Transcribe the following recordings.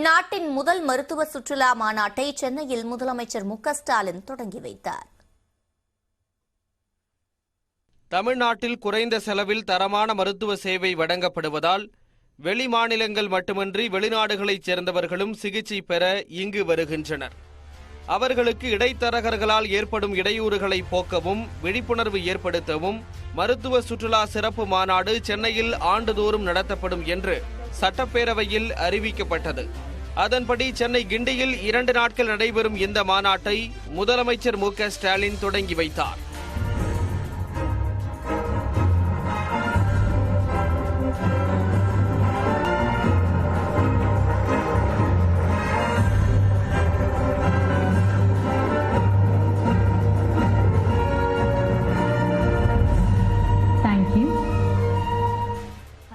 நாட்டின் முதல் மருத்துவ சுற்றுலா மாநாட்டை சென்னையில் முதலமைச்சர் மு.க.ஸ்டாலின் தொடங்கி வைத்தார். தமிழ்நாட்டில் குறைந்த செலவில் தரமான மருத்துவ சேவை வழங்கப்படுவதால் வெளி மாநிலங்கள் மட்டுமின்றி வெளிநாடுகளைச் சேர்ந்தவர்களும் சிகிச்சை பெற இங்கு வருகின்றனர். அவர்களுக்கு இடைத்தரகர்களால் ஏற்படும் இடையூறுகளை போக்கவும் விழிப்புணர்வு ஏற்படுத்தவும் மருத்துவ சுற்றுலா சிறப்பு மாநாடு சென்னையில் ஆண்டுதோறும் நடத்தப்படும் என்று சட்டப்பேரவையில் அறிவிக்கப்பட்டது. அதன்படி சென்னை கிண்டியில் 2 நாட்கள் நடைபெறும் இந்த மாநாட்டை முதலமைச்சர் மு.க.ஸ்டாலின் தொடங்கி வைத்தார்.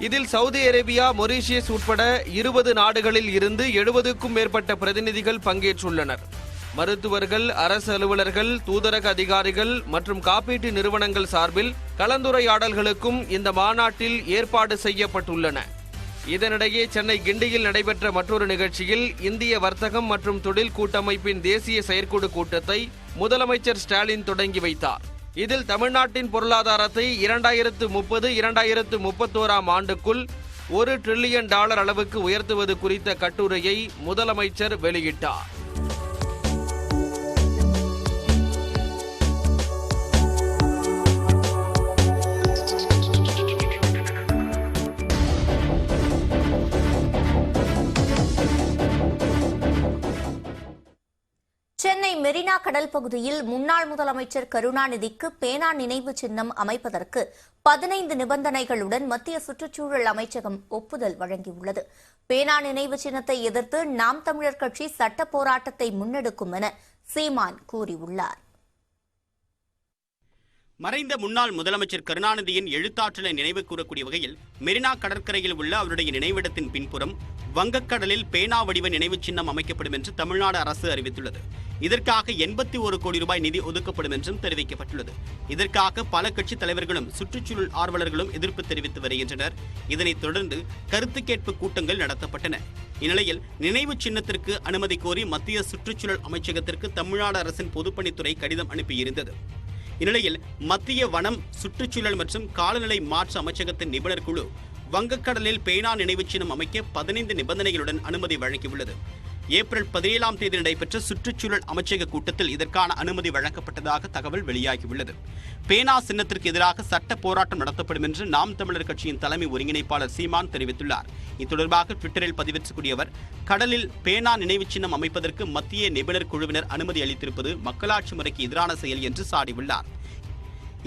இதில் சவுதி அரேபியா, மொரீஷியஸ் உட்பட 20 நாடுகளில் இருந்து 70க்கும் மேற்பட்ட பிரதிநிதிகள் பங்கேற்றுள்ளனர். மருத்துவர்கள், அரசு அலுவலர்கள், தூதரக அதிகாரிகள் மற்றும் காப்பீட்டு நிறுவனங்கள் சார்பில் கலந்துரையாடல்களுக்கும் இந்த மாநாட்டில் ஏற்பாடு செய்யப்பட்டுள்ளன. இதனிடையே சென்னை கிண்டியில் நடைபெற்ற மற்றொரு நிகழ்ச்சியில் இந்திய வர்த்தகம் மற்றும் தொழில் கூட்டமைப்பின் தேசிய செயற்குழு கூட்டத்தை முதலமைச்சர் ஸ்டாலின் தொடங்கி வைத்தார். இதில் தமிழ்நாட்டின் பொருளாதாரத்தை 2030-2031 ஆண்டுக்குள் $1 டிரில்லியன் அளவுக்கு உயர்த்துவது குறித்த கட்டுரையை முதலமைச்சர் வெளியிட்டார். சென்னை மெரினா கடல் பகுதியில் முன்னாள் முதலமைச்சர் கருணாநிதிக்கு பேனா நினைவு சின்னம் அமைப்பதற்கு 15 நிபந்தனைகளுடன் மத்திய சுற்றுச்சூழல் அமைச்சகம் ஒப்புதல் வழங்கியுள்ளது. பேனா நினைவு சின்னத்தை எதிர்த்து நாம் தமிழர் கட்சி சட்ட போராட்டத்தை முன்னெடுக்கும் என சீமான் கூறியுள்ளார். மறைந்த முன்னாள் முதலமைச்சர் கருணாநிதியின் எழுத்தாற்றலை நினைவு கூறக்கூடிய வகையில் மெரினா கடற்கரையில் உள்ள அவருடைய நினைவிடத்தின் பின்புறம் வங்கக்கடலில் பேனா வடிவ நினைவு சின்னம் அமைக்கப்படும் என்று தமிழ்நாடு அரசு அறிவித்துள்ளது. இதற்காக 81 கோடி ரூபாய் நிதி ஒதுக்கப்படும் என்றும் தெரிவிக்கப்பட்டுள்ளது. இதற்காக பல கட்சித் தலைவர்களும் சுற்றுச்சூழல் ஆர்வலர்களும் எதிர்ப்பு தெரிவித்து வருகின்றனர். இதனைத் தொடர்ந்து கருத்து கேட்பு கூட்டங்கள் நடத்தப்பட்டன. இந்நிலையில் நினைவு சின்னத்திற்கு அனுமதி கோரி மத்திய சுற்றுச்சூழல் அமைச்சகத்திற்கு தமிழ்நாடு அரசின் பொதுப்பணித்துறை கடிதம் அனுப்பியிருந்தது. இந்நிலையில் மத்திய வனம், சுற்றுச்சூழல் மற்றும் காலநிலை மாற்ற அமைச்சகத்தின் நிபுணர் குழு வங்கக்கடலில் பேனா நினைவு சின்னம் அமைக்க 15 நிபந்தனைகளுடன் அனுமதி வழங்கியுள்ளது. ஏப்ரல் 17ஆம் தேதி நடைபெற்ற சுற்றுச்சூழல் அமைச்சக கூட்டத்தில் இதற்கான அனுமதி வழங்கப்பட்டதாக தகவல் வெளியாகியுள்ளது. பேனா சின்னத்திற்கு எதிராக சட்ட போராட்டம் நடத்தப்படும் என்று நாம் தமிழர் கட்சியின் தலைமை ஒருங்கிணைப்பாளர் சீமான் தெரிவித்துள்ளார். இது தொடர்பாக ட்விட்டரில் பதிவிட்டிருக்கூடிய அவர், கடலில் பேனா நினைவு சின்னம் அமைப்பதற்கு மத்திய நிபுணர் குழுவினர் அனுமதி அளித்திருப்பது மக்களாட்சி முறைக்கு எதிரான செயல் என்று சாடியுள்ளார்.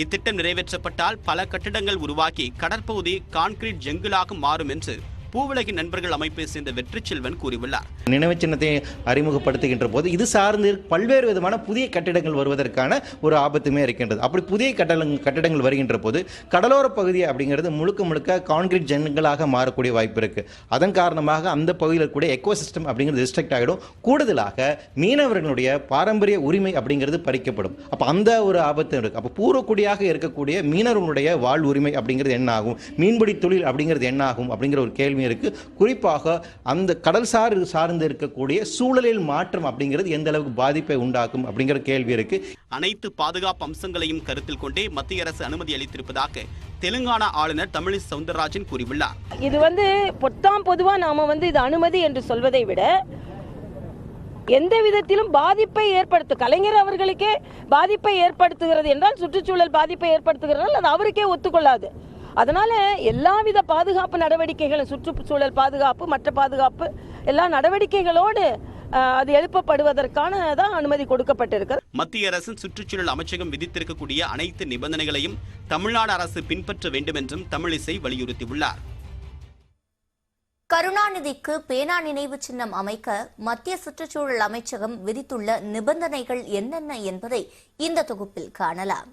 இத்திட்டம் நிறைவேற்றப்பட்டால் பல கட்டிடங்கள் உருவாக்கி கடற்பகுதி கான்கிரீட் ஜங்கிளாக மாறும் என்று பூவுலகின் நண்பர்கள் அமைப்பை சேர்ந்த வெற்றி செல்வன் கூறியுள்ளார். நினைவு சின்னத்தை அறிமுகப்படுத்துகின்ற போது இது சார்ந்து பல்வேறு விதமான புதிய கட்டிடங்கள் வருவதற்கான ஒரு ஆபத்துமே இருக்கின்றது. அப்படி புதிய கட்டிடங்கள் வருகின்ற போது கடலோர பகுதி அப்படிங்கிறது முழுக்க கான்கிரீட் ஜன்னங்களாக மாறக்கூடிய வாய்ப்பு இருக்கு. அதன் காரணமாக அந்த பகுதியில் கூட எக்கோசிஸ்டம் அப்படிங்கிறது டிஸ்ட்ரக்ட் ஆகிடும். கூடுதலாக மீனவர்களுடைய பாரம்பரிய உரிமை அப்படிங்கிறது பறிக்கப்படும். அப்போ அந்த ஒரு ஆபத்து இருக்கு. அப்போ பூர்வக்குடியாக இருக்கக்கூடிய மீனவர்களுடைய வாழ் உரிமை அப்படிங்கிறது என்ன ஆகும், மீன்பிடி தொழில் அப்படிங்கிறது என்ன ஆகும் அப்படிங்கிற ஒரு கேள்வி இருக்கு. குறிப்பாக அந்த கடல் சார்ந்து இருக்கக்கூடிய சூழலில் மாற்றம் அப்படிங்கிறது எந்த அளவுக்கு பாதிப்பை உண்டாக்கும் அப்படிங்கிற கேள்வி இருக்கு. அனைத்து பாதுகாப்பு அம்சங்களையும் கருத்தில் கொண்டே மத்திய அரசு அனுமதி அளித்திருப்பதாக தெலுங்கானா ஆளுநர் தமிழிசை சவுந்தரராஜன் கூறியுள்ளார். இது பொதுவா நாம இது அனுமதி என்று சொல்வதை விட எந்த விதத்திலும் பாதிப்பை ஏற்படுத்தும், கலைஞர் அவர்களுக்கே பாதிப்பை ஏற்படுத்துகிறது என்றால், சுற்றுச்சூழல் பாதிப்பை ஏற்படுத்துகிறது, அது அவருக்கே ஒத்துக்கொள்ளாது. அதனால எல்லாவித பாதுகாப்பு நடவடிக்கைகளும், சுற்றுச்சூழல் பாதுகாப்பு, மற்ற பாதுகாப்பு எல்லா நடவடிக்கைகளோடு அது எழுப்பப்படுவதற்கான தான் அனுமதி கொடுக்கப்பட்டிருக்கிறது. மத்திய அரசின் சுற்றுச்சூழல் அமைச்சகம் விதித்திருக்கக்கூடிய அனைத்து நிபந்தனைகளையும் தமிழ்நாடு அரசு பின்பற்ற வேண்டும் என்றும் தமிழிசை வலியுறுத்தியுள்ளார். கருணாநிதிக்கு பேனா நினைவு சின்னம் அமைக்க மத்திய சுற்றுச்சூழல் அமைச்சகம் விதித்துள்ள நிபந்தனைகள் என்னென்ன என்பதை இந்த தொகுப்பில் காணலாம்.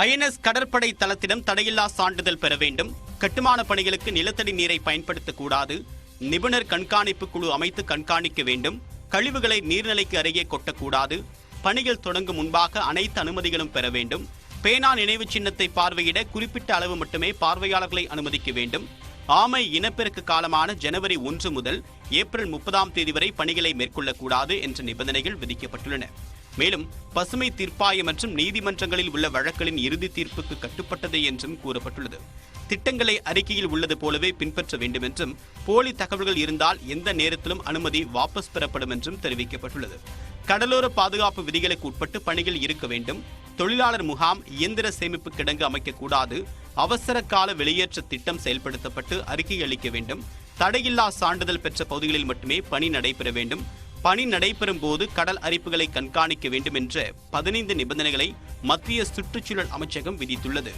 INS கடற்படை தளத்திடம் தடையில்லா சான்றிதழ் பெற வேண்டும். கட்டுமான பணிகளுக்கு நிலத்தடி நீரை பயன்படுத்தக்கூடாது. நிபுணர் கண்காணிப்பு குழு அமைத்து கண்காணிக்க வேண்டும். கழிவுகளை நீர்நிலைக்கு அருகே கொட்டக்கூடாது. பணிகள் தொடங்கும் முன்பாக அனைத்து அனுமதிகளும் பெற வேண்டும். பேனா நினைவு சின்னத்தை பார்வையிட குறிப்பிட்ட அளவு மட்டுமே பார்வையாளர்களை அனுமதிக்க வேண்டும். ஆமை இனப்பெருக்க காலமான ஜனவரி 1 முதல் ஏப்ரல் 30ஆம் தேதி வரை பணிகளை மேற்கொள்ளக்கூடாது என்ற நிபந்தனைகள் விதிக்கப்பட்டுள்ளன. மேலும் பசுமை தீர்ப்பாயம் மற்றும் நீதிமன்றங்களில் உள்ள வழக்குகளின் இறுதி தீர்ப்புக்கு கட்டுப்பட்டது என்றும் கூறப்பட்டுள்ளது. திட்டங்களை அறிக்கையில் உள்ளது போலவே பின்பற்ற வேண்டும் என்றும், போலி தகவல்கள் இருந்தால் எந்த நேரத்திலும் அனுமதி வாபஸ் பெறப்படும் என்றும் தெரிவிக்கப்பட்டுள்ளது. கடலோர பாதுகாப்பு விதிகளுக்கு உட்பட்டு பணிகள் இருக்க வேண்டும். தொழிலாளர் முகாம், இயந்திர சேமிப்பு கிடங்கு அமைக்கக்கூடாது. அவசர கால வெளியேற்ற திட்டம் செயல்படுத்தப்பட்டு அறிக்கை அளிக்க வேண்டும். தடையில்லா சான்றிதழ் பெற்ற பகுதிகளில் மட்டுமே பணி நடைபெற வேண்டும். பணி நடைபெறும் போது கடல் அரிப்புகளை கண்காணிக்க வேண்டும் என்ற 15 நிபந்தனைகளை மத்திய சுற்றுச்சூழல் அமைச்சகம் விதித்துள்ளது.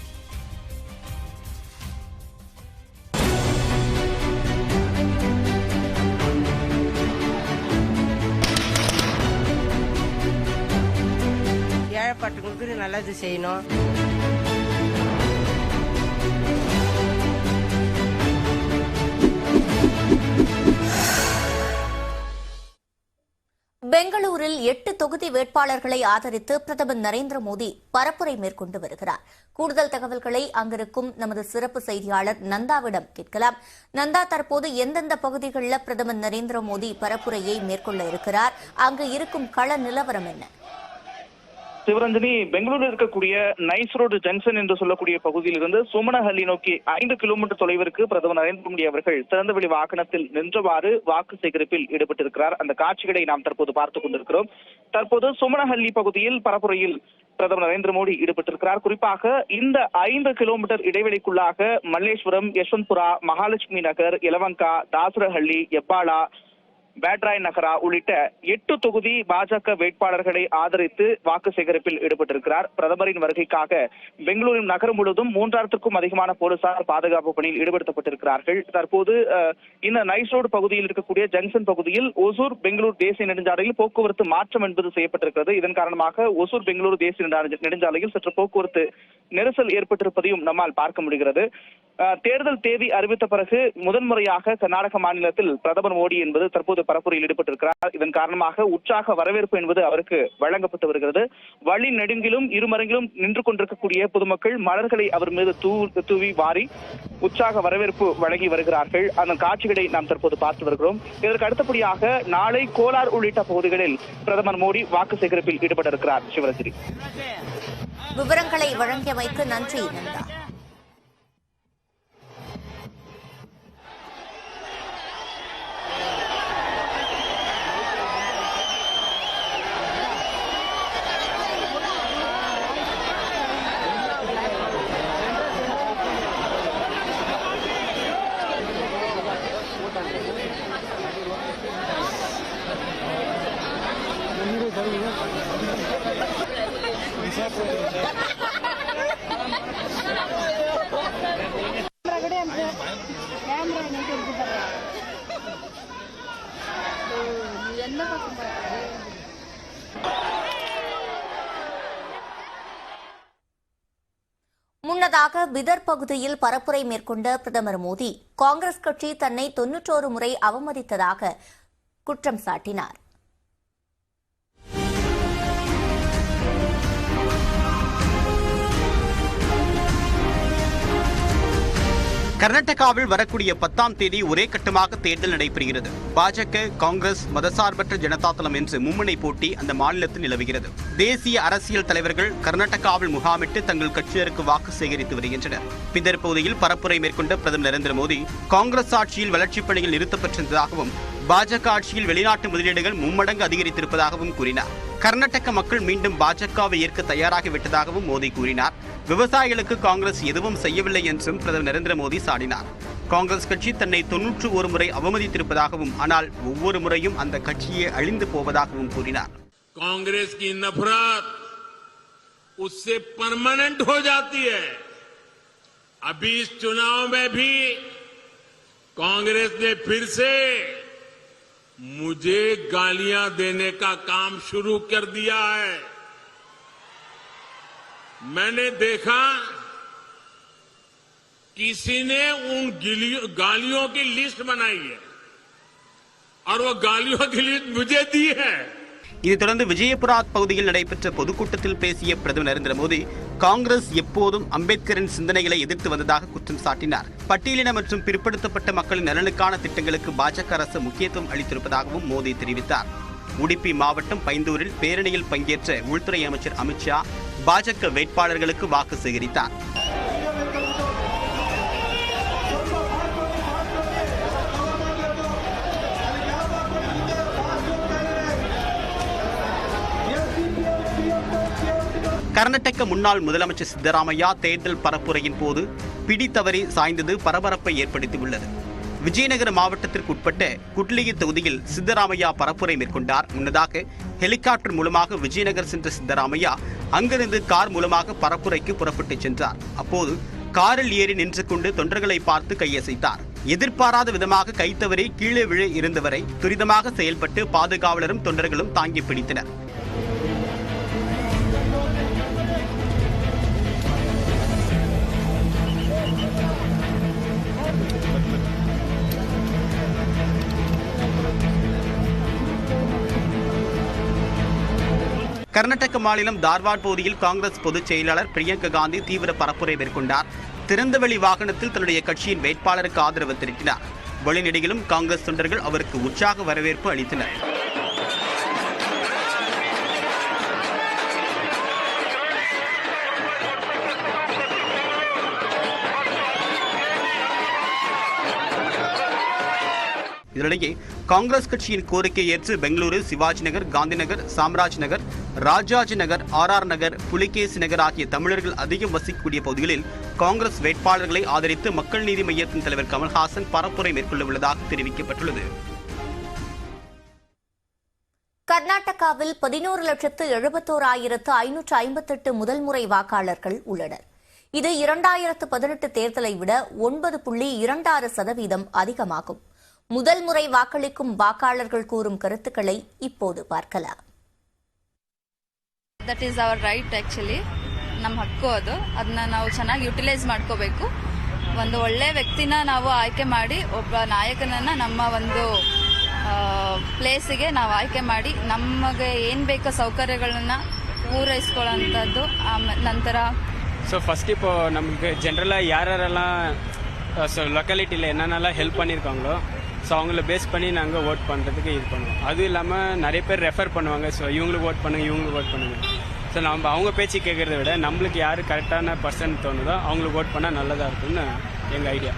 ஏழைப்பட்டவங்களுக்கு நல்லது செய்யணும். பெங்களூரில் 8 தொகுதி வேட்பாளர்களை ஆதரித்து பிரதமர் நரேந்திர மோடி பரப்புரை மேற்கொண்டு வருகிறார். கூடுதல் தகவல்களை அங்கிருக்கும் நமது சிறப்பு செய்தியாளர் நந்தாவிடம் கேட்கலாம். நந்தா, தற்போது எந்தெந்த பகுதிகளில் பிரதமர் நரேந்திர மோடி பரப்புரையை மேற்கொள்ள இருக்கிறார்? அங்கு இருக்கும் கள நிலவரம் என்ன? சிவரஞ்சனி, பெங்களூரில் இருக்கக்கூடிய நைஸ் ரோடு ஜங்ஷன் என்று சொல்லக்கூடிய பகுதியிலிருந்து சுமணஹள்ளி நோக்கி 5 கிலோமீட்டர் தொலைவிற்கு பிரதமர் நரேந்திர மோடி அவர்கள் திறந்தவெளி வாகனத்தில் நின்றவாறு வாக்கு சேகரிப்பில் ஈடுபட்டிருக்கிறார். அந்த காட்சிகளை நாம் தற்போது பார்த்துக் கொண்டிருக்கிறோம். தற்போது சுமணஹள்ளி பகுதியில் பரப்புரையில் பிரதமர் நரேந்திர மோடி ஈடுபட்டிருக்கிறார். குறிப்பாக இந்த 5 கிலோமீட்டர் இடைவெளிக்குள்ளாக மல்லேஸ்வரம், யஷ்வந்த்புரா, மகாலட்சுமி நகர், எலவங்கா, தாசரஹள்ளி, எப்பாலா, பேட்ராய் நகரா உள்ளிட்ட 8 தொகுதி பாஜக வேட்பாளர்களை ஆதரித்து வாக்கு சேகரிப்பில் ஈடுபட்டிருக்கிறார். பிரதமரின் வருகைக்காக பெங்களூரு நகரம் முழுவதும் 3000க்கும் அதிகமான போலீசார் பாதுகாப்பு பணியில் ஈடுபடுத்தப்பட்டிருக்கிறார்கள். தற்போது இந்த நைஸ் ரோடு பகுதியில் இருக்கக்கூடிய ஜங்ஷன் பகுதியில் ஒசூர் பெங்களூர் தேசிய நெடுஞ்சாலையில் போக்குவரத்து மாற்றம் என்பது செய்யப்பட்டிருக்கிறது. இதன் காரணமாக ஒசூர் பெங்களூரு தேசிய நெடுஞ்சாலையில் சற்று போக்குவரத்து நெரிசல் ஏற்பட்டிருப்பதையும் நம்மால் பார்க்க முடிகிறது. தேர்தல் தேதி அறிவித்த பிறகு முதன்முறையாக கர்நாடக மாநிலத்தில் பிரதமர் மோடி என்பது தற்போது பரப்புரையில் ஈடுபட்டிருக்கிறார். இதன் காரணமாக உற்சாக வரவேற்பு என்பது அவருக்கு வழங்கப்பட்டு வருகிறது. வழி நெடுங்கிலும் இருமரங்கிலும் நின்று கொண்டிருக்கக்கூடிய பொதுமக்கள் மலர்களை அவர் மீது தூவி வாரி உற்சாக வரவேற்பு வழங்கி வருகிறார்கள். அந்த காட்சிகளை நாம் தற்போது பார்த்து வருகிறோம். இதற்கு அடுத்தபடியாக நாளை கோலார் உள்ளிட்ட பகுதிகளில் பிரதமர் மோடி வாக்கு சேகரிப்பில் ஈடுபட இருக்கிறார். சிவரஞ்சனி, விவரங்களை வழங்கியமைக்கு நன்றி நந்தா. முன்னதாக பிதர் பகுதியில் பரப்புரை மேற்கொண்ட பிரதமர் மோடி காங்கிரஸ் கட்சி தன்னை 91 முறை அவமதித்ததாக குற்றம் சாட்டினார். கர்நாடகாவில் வரக்கூடிய 10ஆம் தேதி ஒரே கட்டமாக தேர்தல் நடைபெறுகிறது. பாஜக, காங்கிரஸ், மதசார்பற்ற ஜனதா தளம் என்று மும்முனை போட்டி அந்த மாநிலத்தில் நிலவுகிறது. தேசிய அரசியல் தலைவர்கள் கர்நாடகாவில் முகாமிட்டு தங்கள் கட்சியருக்கு வாக்கு சேகரித்து வருகின்றனர். பிதர் பகுதியில் பரப்புரை மேற்கொண்ட பிரதமர் நரேந்திர மோடி காங்கிரஸ் ஆட்சியில் வளர்ச்சிப் பணிகள் நிறுத்தப்பட்டிருந்ததாகவும் பாஜக ஆட்சியில் வெளிநாட்டு முதலீடுகள் மும்மடங்கு அதிகரித்திருப்பதாகவும் கூறினார். கர்நாடக மக்கள் மீண்டும் பாஜகவை ஏற்க தயாராகிவிட்டதாகவும் மோடி கூறினார். விவசாயிகளுக்கு காங்கிரஸ் எதுவும் செய்யவில்லை என்றும் பிரதமர் நரேந்திர மோடி சாடினார். காங்கிரஸ் கட்சி தன்னை 91 முறை அவமதித்திருப்பதாகவும், ஆனால் ஒவ்வொரு முறையும் அந்த கட்சியே அழிந்து போவதாகவும் கூறினார். காங்கிரஸ் की नफरत उससे परमानेंट हो जाती है. अभी इस चुनाव में भी कांग्रेस ने फिर से मुझे गालियां देने का काम शुरू कर दिया है. मैंने देखा किसी ने उन गालियों की लिस्ट बनाई है और वो गालियों की लिस्ट मुझे दी है. இதைத் தொடர்ந்து விஜயபுராத் பகுதியில் நடைபெற்ற பொதுக்கூட்டத்தில் பேசிய பிரதமர் நரேந்திர மோடி காங்கிரஸ் எப்போதும் அம்பேத்கரின் சிந்தனைகளை எதிர்த்து வந்ததாக குற்றம் சாட்டினார். பட்டியலின மற்றும் பிற்படுத்தப்பட்ட மக்களின் நலனுக்கான திட்டங்களுக்கு பாஜக அரசு முக்கியத்துவம் அளித்திருப்பதாகவும் மோடி தெரிவித்தார். உடுப்பி மாவட்டம் பைந்தூரில் பேரணியில் பங்கேற்ற உள்துறை அமைச்சர் அமித்ஷா பாஜக வேட்பாளர்களுக்கு வாக்கு சேகரித்தார். கர்நாடக முன்னாள் முதலமைச்சர் சித்தராமையா தேர்தல் பரப்புரையின் போது பிடி தவறி சாய்ந்தது பரபரப்பை ஏற்படுத்தியுள்ளது. விஜயநகர மாவட்டத்திற்கு உட்பட்ட குட்லிகி தொகுதியில் சித்தராமையா பரப்புரை மேற்கொண்டார். முன்னதாக ஹெலிகாப்டர் மூலமாக விஜயநகர் சென்ற சித்தராமையா அங்கிருந்து கார் மூலமாக பரப்புரைக்கு புறப்பட்டு சென்றார். அப்போது காரில் ஏறி நின்று கொண்டு தொண்டர்களை பார்த்து கையசைத்தார். எதிர்பாராத விதமாக கைத்தவறி கீழே விழ இருந்தவரை துரிதமாக செயல்பட்டு பாதுகாவலரும் தொண்டர்களும் தாங்கி பிடித்தனர். கர்நாடக மாநிலம் தார்வாட் பகுதியில் காங்கிரஸ் பொதுச் செயலாளர் பிரியங்கா காந்தி தீவிர பரப்புரை மேற்கொண்டார். திறந்தவெளி வாகனத்தில் தன்னுடைய கட்சியின் வேட்பாளருக்கு ஆதரவு திரட்டினார். வழிநெடுகிலும் காங்கிரஸ் தொண்டர்கள் அவருக்கு உற்சாக வரவேற்பு அளித்தனர். இதனிடையே காங்கிரஸ் கட்சியின் கோரிக்கையை ஏற்று பெங்களூரு, சிவாஜி நகர், காந்தி நகர், சாம்ராஜ் நகர், ராஜாஜி நகர், ஆர்ஆர் நகர், புலிகேசி நகர் ஆகிய தமிழர்கள் அதிகம் வசிக்கக்கூடிய பகுதிகளில் காங்கிரஸ் வேட்பாளர்களை ஆதரித்து மக்கள் நீதி மய்யத்தின் தலைவர் கமல்ஹாசன் பரப்புரை மேற்கொள்ள உள்ளதாக தெரிவிக்கப்பட்டுள்ளது. கர்நாடகாவில் 11,71,558 முதல் முறை வாக்காளர்கள் உள்ளனர். இது 2018 தேர்தலை விட 9.26% அதிகமாகும். முதல் முறை வாக்களிக்கும் வாக்காளர்கள் கூறும் கருத்துக்களை இப்போது பார்க்கலாம். That is our right. Actually ನಮ್ಮ ಹಕ್ಕು ಅದು. ಅದನ್ನ ನಾವು ಚೆನ್ನಾಗಿ ಯುಟಿಲೈಸ್ ಮಾಡ್ಕೋಬೇಕು. ಒಂದು ಒಳ್ಳೆ ವ್ಯಕ್ತಿನ ನಾವು ಆಯ್ಕೆ ಮಾಡಿ ಒಬ್ಬ ನಾಯಕನನ್ನ ನಮ್ಮ ಒಂದು ಪ್ಲೇಸಿಗೆ ನಾವು ಆಯ್ಕೆ ಮಾಡಿ ನಮಗೆ ಏನು ಬೇಕೋ ಸೌಕರ್ಯಗಳನ್ನ ಪೂರೈಸ್ಕೊಳ್ಳೋಂಥದ್ದು. ನಂತರ ஃபர்ஸ்ட் இப்போ நமக்கு ஜென்ரலாக யாரெல்லாம் லொக்காலிட்டியில் என்னென்னலாம் ஹெல்ப் பண்ணியிருக்காங்களோ ஸோ அவங்கள பேஸ் பண்ணி நாங்கள் ஓட் பண்ணுறதுக்கு இது பண்ணுவோம். அதுவும் இல்லாமல் நிறைய பேர் ரெஃபர் பண்ணுவாங்க. ஸோ இவங்களுக்கு ஓட் பண்ணுங்கள், இவங்களுக்கு ஓட் பண்ணுங்கள். ஸோ நம்ம அவங்க பேச்சு கேட்குறத விட நம்மளுக்கு யார் கரெக்டான பர்சன் தோணுதோ அவங்களுக்கு ஓட் பண்ணால் நல்லதாக இருக்கும்னு எங்கள் ஐடியா.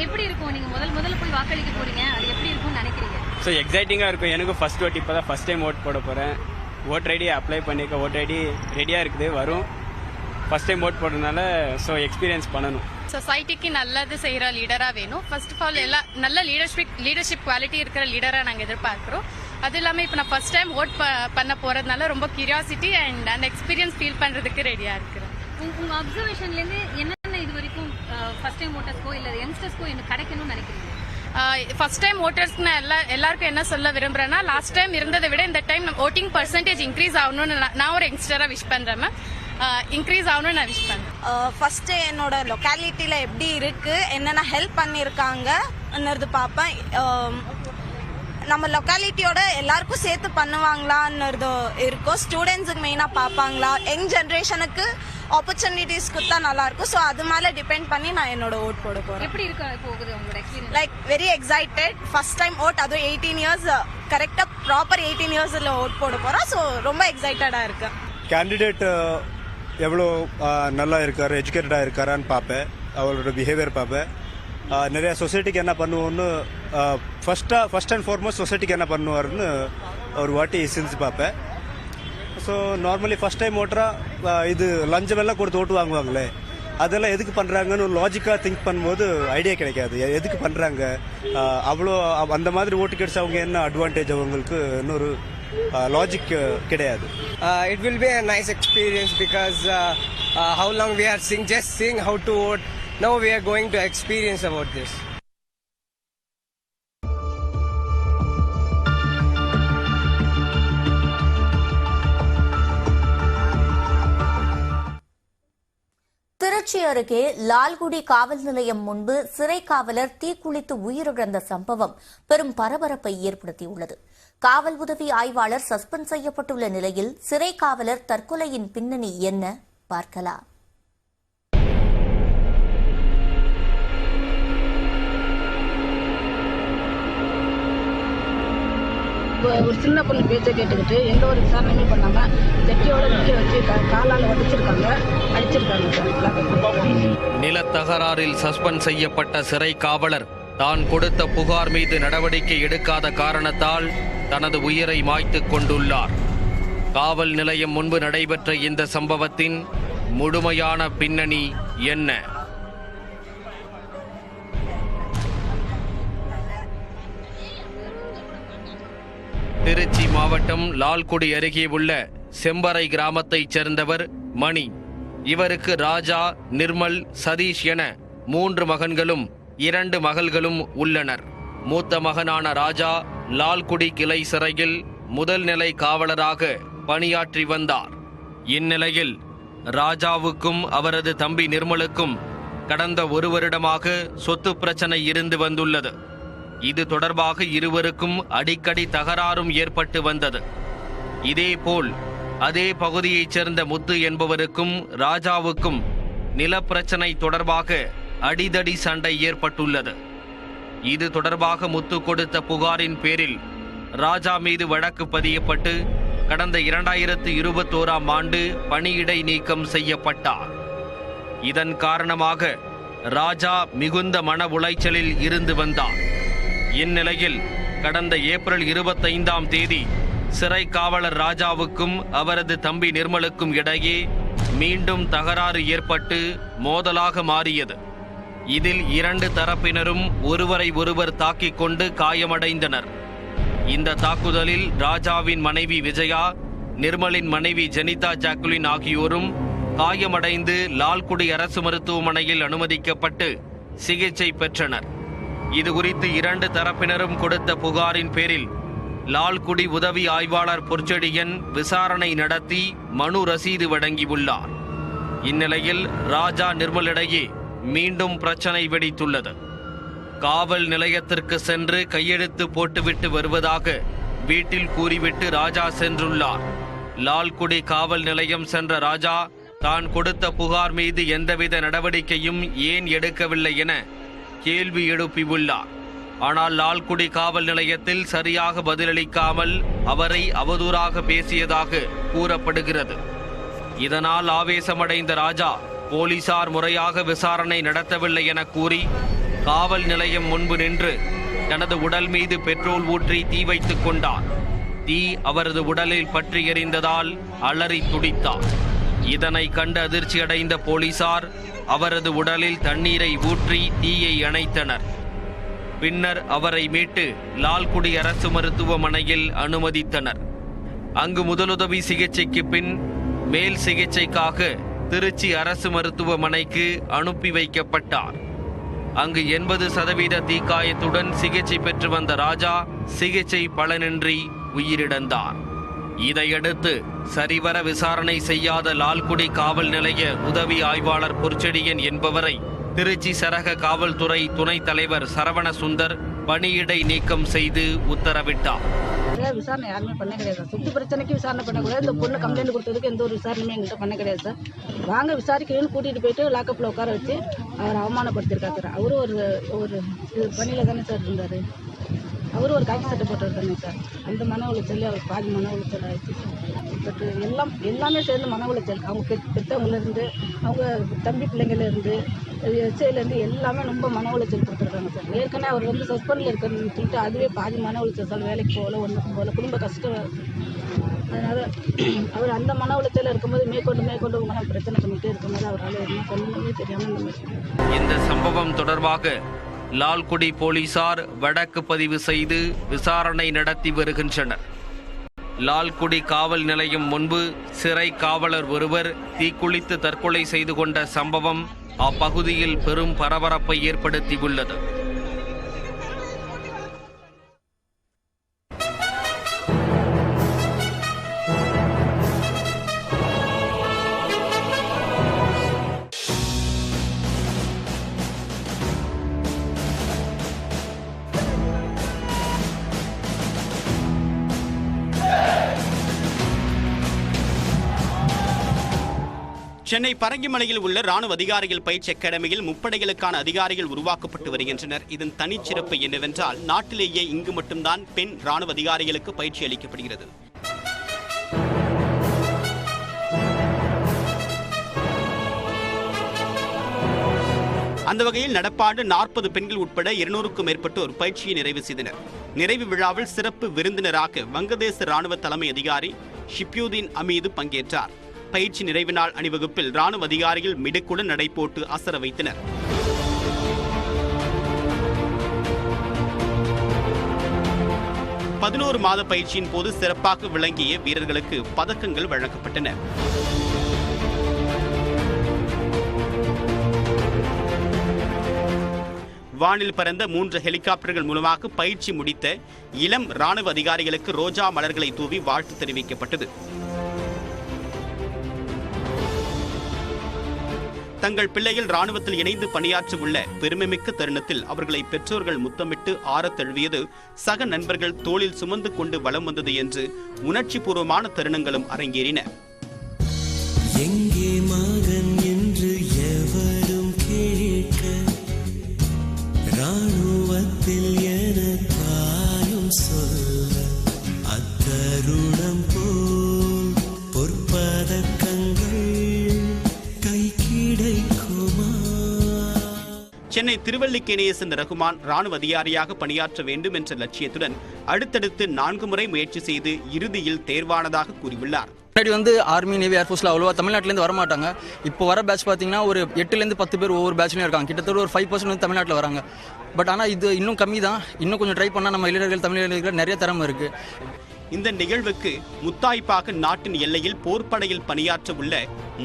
எப்படி இருக்கும்? நீங்கள் முதல்ல போய் வாக்களிக்க போகிறீங்க, அது எப்படி இருக்கும்னு நினைக்கிறீங்க? ஸோ எக்ஸைட்டிங்காக இருக்கும். எனக்கு ஃபர்ஸ்ட் ஓட் இப்போ தான் ஃபஸ்ட் டைம் ஓட் போட போகிறேன். ஓட்டர் ஐடி அப்ளை பண்ணிக்க, ஓட்டர் ஐடி ரெடியாக இருக்குது, வரும். ஃபர்ஸ்ட் டைம் ஓட் போடுறதுனால ஸோ எக்ஸ்பீரியன்ஸ் பண்ணணும். சொசைட்டிக்கு நல்லது செய்கிற லீடராக வேணும். ஃபர்ஸ்ட் ஆஃப் ஆல் எல்லாம் நல்ல லீடர்ஷிப் குவாலிட்டி இருக்கிற லீடராக நாங்கள் எதிர்பார்க்குறோம். அது இல்லாமல் இப்போ நான் ஃபர்ஸ்ட் டைம் ஓட் பண்ண போகிறதுனால ரொம்ப கியூரியாசிட்டி அண்ட் அந்த எக்ஸ்பீரியன்ஸ் ஃபீல் பண்ணுறதுக்கு ரெடியாக இருக்கிறேன். உங்கள் அப்சர்வேஷன்லேருந்து என்னென்ன இது வரைக்கும் ஃபர்ஸ்ட் டைம் ஓட்டர்ஸ்க்கோ இல்லை யங்ஸ்டர்ஸ்க்கோ என்ன கிடைக்கணும்னு நினைக்கிறீங்க? ஃபர்ஸ்ட் டைம் ஓட்டர்ஸ்க்கு நான் எல்லாருக்கும் என்ன சொல்ல விரும்புறேன்னா, லாஸ்ட் டைம் இருந்ததை விட இந்த டைம் ஓட்டிங் பர்சன்டேஜ் இன்க்ரீஸ் ஆகணும்னு நான் ஒரு யங்ஸ்டராக விஷ் பண்ணுறேன். மேம் இன்க்ரீஸ் ஆகணும்னு நான் விஷ் பண்ணேன். ஃபர்ஸ்ட் என்னோட லொக்காலிட்டியில் எப்படி இருக்கு, என்னென்ன ஹெல்ப் பண்ணியிருக்காங்கன்றது பார்ப்பேன். நம்ம லொக்காலிட்டியோட எல்லாருக்கும் சேர்த்து பண்ணுவாங்களான்றது இருக்கும். ஸ்டூடெண்ட்ஸுக்கு மெயினாக பார்ப்பாங்களா, யங் ஜென்ரேஷனுக்கு ஆப்பர்ச்சுனிட்டிஸ் கொடுத்தா நல்லா இருக்கும். ஸோ அது மேலே டிபெண்ட் பண்ணி நான் என்னோட ஓட் போட போகிறேன். எப்படி இருக்க போகுது உங்களோட experience? Like very excited. First time vote, அதுவும் 18 இயர்ஸ் கரெக்டாக ப்ராப்பர் 18 இயர்ஸில் ஓட் போட போகிறோம். ஸோ ரொம்ப எக்ஸைட்டடாக இருக்கேன். கேண்டிடேட் எவ்வளோ நல்லா இருக்காரு, எஜுகேட்டடாக இருக்காரான்னு பார்ப்பேன். அவரோட பிஹேவியர் பார்ப்பேன். நிறைய சொசைட்டிக்கு என்ன பண்ணுவோன்னு ஃபர்ஸ்ட் அண்ட் ஃபார்மோஸ்ட் சொசைட்டிக்கு என்ன பண்ணுவாருன்னு ஒரு வாட்டி செஞ்சு பார்ப்பேன். ஸோ நார்மலி ஃபர்ஸ்ட் டைம் ஓட்டராக இது லஞ்சமெல்லாம் கொடுத்து ஓட்டு வாங்குவாங்களே, அதெல்லாம் எதுக்கு பண்ணுறாங்கன்னு லாஜிக்காக திங்க் பண்ணும்போது ஐடியா கிடைக்காது. எதுக்கு பண்ணுறாங்க, அவ்வளோ அந்த மாதிரி ஓட்டு கிடைச்சா அவங்க என்ன அட்வான்டேஜ், அவங்களுக்கு இன்னொரு லாஜிக் கிடையாது. It will be a nice experience because how long we are seeing how to vote. Now we are going to experience about this. Trichy Trichy அருகே லால்குடி காவல் நிலையம் முன்பு சிறை காவலர் தீக்குளித்து உயிரிழந்த சம்பவம் பெரும் பரபரப்பை ஏற்படுத்தியுள்ளது. காவல் உதவி ஆய்வாளர் சஸ்பெண்ட் செய்யப்பட்டுள்ள நிலையில் சிறை காவலர் தற்கொலையின் பின்னணி என்ன பார்க்கலாம். ஒரு சின்ன பொண்ணு பேச்சை கேட்டுக்கிட்டு எந்த ஒரு விசாரணையுமே பண்ணாம ஜட்டியோட நிக்க வச்சு காலால அடிச்சிருக்காங்க. நிலத்தகராறில் சஸ்பெண்ட் செய்யப்பட்ட சிறை காவலர் தான் கொடுத்த புகார் மீது நடவடிக்கை எடுக்காத காரணத்தால் தனது உயிரை மாய்த்துக் கொண்டுள்ளார். காவல் நிலையம் முன்பு நடைபெற்ற இந்த சம்பவத்தின் முழுமையான பின்னணி என்ன? திருச்சி மாவட்டம் லால்குடி அருகே உள்ள செம்பரை கிராமத்தைச் சேர்ந்தவர் மணி. இவருக்கு ராஜா, நிர்மல், சதீஷ் என 3 மகன்களும் 2 மகள்களும் உள்ளனர். மூத்த மகனான ராஜா லால்குடி கிளை சிறையில் முதல் நிலை காவலராக பணியாற்றி வந்தார். இந்நிலையில் ராஜாவுக்கும் அவரது தம்பி நிர்மலுக்கும் கடந்த 1 வருடமாக சொத்து பிரச்சனை இருந்து வந்துள்ளது. இது தொடர்பாக இருவருக்கும் அடிக்கடி தகராறும் ஏற்பட்டு வந்தது. இதேபோல் அதே பகுதியைச் சேர்ந்த முத்து என்பவருக்கும் ராஜாவுக்கும் நிலப்பிரச்சனை தொடர்பாக அடிதடி சண்டை ஏற்பட்டுள்ளது. இது தொடர்பாக முத்து கொடுத்த புகாரின் பேரில் ராஜா மீது வழக்கு பதியப்பட்டு கடந்த 2021ஆம் ஆண்டு பணியிடை நீக்கம் செய்யப்பட்டார். இதன் காரணமாக ராஜா மிகுந்த மன உளைச்சலில் இருந்து வந்தார். இந்நிலையில் கடந்த ஏப்ரல் 25ஆம் தேதி சிறை காவலர் ராஜாவுக்கும் அவரது தம்பி நிர்மலுக்கும் இடையே மீண்டும் தகராறு ஏற்பட்டு மோதலாக மாறியது. இதில் 2 தரப்பினரும் ஒருவரை ஒருவர் தாக்கிக் கொண்டு காயமடைந்தனர். இந்த தாக்குதலில் ராஜாவின் மனைவி விஜயா, நிர்மலின் மனைவி ஜெனிதா ஜாக்குலின் ஆகியோரும் காயமடைந்து லால்குடி அரசு மருத்துவமனையில் அனுமதிக்கப்பட்டு சிகிச்சை பெற்றனர். இதுகுறித்து 2 தரப்பினரும் கொடுத்த புகாரின் பேரில் லால்குடி உதவி ஆய்வாளர் பொற்செடியன் விசாரணை நடத்தி மனு ரசீது வழங்கியுள்ளார். இந்நிலையில் ராஜா நிர்மலிடையே மீண்டும் பிரச்சனை வெடித்துள்ளது. காவல் நிலையத்திற்கு சென்று கையெழுத்து போட்டுவிட்டு வருவதாக வீட்டில் கூறிவிட்டு ராஜா சென்றுள்ளார். லால்குடி காவல் நிலையம் சென்ற ராஜா தான் கொடுத்த புகார் மீது எந்தவித நடவடிக்கையும் ஏன் எடுக்கவில்லை என கேள்வி எழுப்பியுள்ளார். ஆனால் லால்குடி காவல் நிலையத்தில் சரியாக பதிலளிக்காமல் அவரை அவதூறாக பேசியதாக கூறப்படுகிறது. இதனால் ஆவேசமடைந்த ராஜா போலீசார் முறையாக விசாரணை நடத்தவில்லை என கூறி காவல் நிலையம் முன்பு நின்று தனது உடல் மீது பெட்ரோல் ஊற்றி தீ வைத்துக் கொண்டார். தீ அவரது உடலில் பற்றி எறிந்ததால் அலறி துடித்தார். இதனை கண்டு அதிர்ச்சியடைந்த போலீசார் அவரது உடலில் தண்ணீரை ஊற்றி தீயை அணைத்தனர். பின்னர் அவரை மீட்டு லால்குடி அரசு மருத்துவமனையில் அனுமதித்தனர். அங்கு முதலுதவி சிகிச்சைக்கு பின் மேல் சிகிச்சைக்காக திருச்சி அரசு மருத்துவமனைக்கு அனுப்பி வைக்கப்பட்டார். அங்கு 80% தீக்காயத்துடன் சிகிச்சை பெற்று வந்த ராஜா சிகிச்சை பலனின்றி உயிரிழந்தார். இதையடுத்து சரிவர விசாரணை செய்யாத லால்குடி காவல் நிலைய உதவி ஆய்வாளர் பொற்செடியன் என்பவரை திருச்சி சரக காவல்துறை துணைத் தலைவர் சரவண சுந்தர் பணியிடை நீக்கம் செய்து உத்தரவிட்டார். விசாரணை யாருமே பண்ண கிடையாது சார். சொத்து பிரச்சனைக்கு விசாரணை பண்ணக்கூடாது. இந்த பொண்ணு கம்ப்ளைண்ட் கொடுத்ததுக்கு எந்த ஒரு விசாரணையுமே எங்கள்கிட்ட பண்ண கிடையாது சார். வாங்க விசாரிக்கணும்னு கூட்டிகிட்டு போயிட்டு லாக்கப்பில் உட்கார வச்சு அவர் அவமானப்படுத்திருக்காரு சார். அவரும் ஒரு பணியில் தானே சார் இருந்தார். அவரும் ஒரு காக்கி சட்டை போட்டவர் தானே சார். அந்த மன உளைச்சல் அவர் பாதி மன உளைச்சல் ஆயிடுச்சு பட் எல்லாமே சேர்ந்து மன உளைச்சல். அவங்க பெற்றவங்கலேருந்து அவங்க தம்பி பிள்ளைங்கள்லேருந்து எஸ்ஐலேருந்து எல்லாமே ரொம்ப மன உளைச்சல் கொடுத்துருக்காங்க சார். ஏற்கனவே அவர் வந்து சஸ்பெண்டில் இருக்குன்னு சொல்லிட்டு அதுவே பாதி மன உளைச்சல் சார். வேலைக்கு போகல, ஒன்றுக்கும் போகல, குடும்ப கஷ்டம். அதனால் அவர் அந்த மன உளைச்சல் இருக்கும்போது மேற்கொண்டு மன பிரச்சனை பண்ணிகிட்டே இருக்கும்போது அவரால் என்ன பண்ணணுமே தெரியாமல் இந்த சம்பவம் தொடர்பாக லால்குடி போலீசார் வழக்கு பதிவு செய்து விசாரணை நடத்தி வருகின்றனர். லால்குடி காவல் நிலையம் முன்பு சிறை காவலர் ஒருவர் தீக்குளித்து தற்கொலை செய்து கொண்ட சம்பவம் அப்பகுதியில் பெரும் பரபரப்பை ஏற்படுத்தியுள்ளது. சென்னை பரங்கிமலையில் உள்ள ராணுவ அதிகாரிகள் பயிற்சி அகாடமியில் முப்படைகளுக்கான அதிகாரிகள் உருவாக்கப்பட்டு வருகின்றனர். இதன் தனிச்சிறப்பு என்னவென்றால் நாட்டிலேயே இங்கு மட்டும்தான் பெண் ராணுவ அதிகாரிகளுக்கு பயிற்சி அளிக்கப்படுகிறது. அந்த வகையில் நடப்பாண்டு 40 பெண்கள் உட்பட 200க்கும் மேற்பட்டோர் பயிற்சியை நிறைவு செய்தனர். நிறைவு விழாவில் சிறப்பு விருந்தினராக வங்கதேச ராணுவ தலைமை அதிகாரி ஷிப்யூதீன் அமீது பங்கேற்றார். பயிற்சி நிறைவு நாள் அணிவகுப்பில் ராணுவ அதிகாரிகள் மிடுக்குடன் நடைபோட்டு அசர வைத்தனர். பதினோரு மாத பயிற்சியின் போது சிறப்பாக விளங்கிய வீரர்களுக்கு பதக்கங்கள் வழங்கப்பட்டன. வானில் பறந்த 3 ஹெலிகாப்டர்கள் மூலமாக பயிற்சி முடித்த இளம் ராணுவ அதிகாரிகளுக்கு ரோஜா மலர்களை தூவி வாழ்த்து தெரிவிக்கப்பட்டது. தங்கள் பிள்ளைகள் ராணுவத்தில் இணைந்து பணியாற்ற உள்ள பெருமைமிக்க தருணத்தில் அவர்களை பெற்றோர்கள் முத்தமிட்டு ஆறத் தழுவியது, சக நண்பர்கள் தோளில் சுமந்து கொண்டு வலம் வந்தது என்று உணர்ச்சி பூர்வமான தருணங்களும் அரங்கேறின. எங்கே மகன் என்று எவரும் கேட்க, ராணுவத்தில் என தாயும் சொல்ல, அத்தருணம் போல் பொற்பதக்கங்கள் கை கிடைக்குமா? சென்னை திருவல்லிக்கேணியை சேர்ந்த ரகுமான் ராணுவ அதிகாரியாக பணியாற்ற வேண்டும் என்ற லட்சியத்துடன் அடுத்தடுத்து 4 முறை முயற்சி செய்து இறுதியில் தேர்வானதாக கூறியுள்ளார். முன்னாடி ஆர்மி நேவி ஏர்ஃபோர்ஸில் அவ்வளோவா தமிழ்நாட்டிலேருந்து வரமாட்டாங்க. இப்போ வர பேட்ச் பார்த்தீங்கன்னா ஒரு 8லேருந்து 10 பேர் ஒவ்வொரு பேட்ச்லையும் இருக்காங்க. கிட்டத்தட்ட ஒரு 5% தமிழ்நாட்டில் வராங்க. பட் ஆனால் இது இன்னும் கம்மி தான். இன்னும் கொஞ்சம் ட்ரை பண்ணால் நம்ம இளைஞர்கள் தமிழ் இளைஞர்கள் நிறைய திறமை இருக்குது. இந்த நிகழ்வுக்கு முத்தாய்ப்பாக நாட்டின் எல்லையில் போர்ப்படையில் பணியாற்ற உள்ள